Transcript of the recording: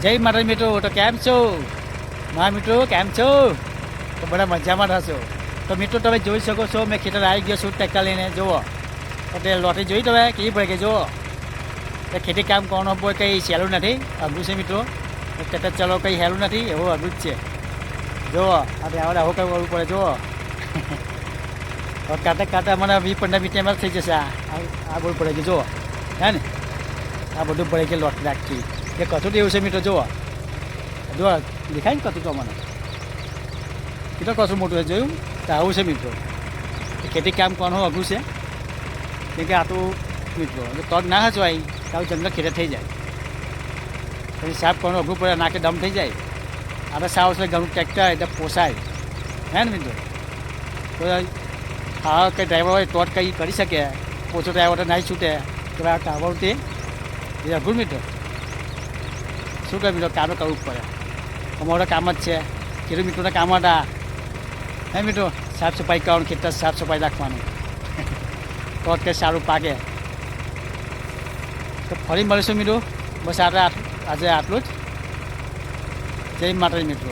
જય માતાજી મિત્રો. તો કેમ છો મારા મિત્રો, કેમ છો? તો બધા મજામાં થશો. તો મિત્રો તમે જોઈ શકો છો, મેં ખેતર આવી ગયો છું ટેક્ટર લઈને. જુઓ એટલે લોટરી જોઈ તમે કેવી પડે કે જુઓ. તો ખેતી કામ કરવાનું હોય કંઈ સહેલું નથી, અઘરું છે મિત્રો. ટ્રેક્ટર ચલો કંઈ સહેલું નથી, એવું અઘરું જ છે. જુઓ આપણે આવડે આવું કંઈ કરવું પડે. જુઓ કાંટા કાંટા મને 20-15 મિનિટમાં થઈ જશે. આ બોલ પડે કે જુઓ, હે ને આ બધું પડે કે લોટ રાખી કે કથું એવું છે મિત્રો. જુઓ જુઓ દેખાય ને કથું તો મને કેટલો કશું મોટું છે. જોયું તો આવું છે મિત્રો. ખેતી કામ કરવાનું અઘરું છે કેમ કે આટલું મિત્રો જો તગ ના હચવાય તો આવું જંગલ ખેતર થઈ જાય. પછી સાફ કરવાનું અઘરું પડે, નાકે દમ થઈ જાય. આપણે સાવ છે ઘણું ટ્રેક્ટર એટલે પોસાય, હે ને મિત્રો. તો હા કંઈ ડ્રાઈવર હોય તો જ કંઈ કરી શકે. ઓછો ડ્રાઈવર તો નહીં છૂટે તો આ કાવડ તે એ અઘરું મિત્રો. શું કહે મિત્રો, કામ કરવું પડે. અમારું કામ જ છે, ખેડૂત મિત્રોના કામ હતા, હે મિત્રો. સાફ સફાઈ કરવાનું, ખેતર સાફ સફાઈ રાખવાનું તો જ કંઈ સારું પાકે. તો ફરી મળીશું મિત્રો. બસ આજે આટલું જ. જય માતાજી મિત્રો.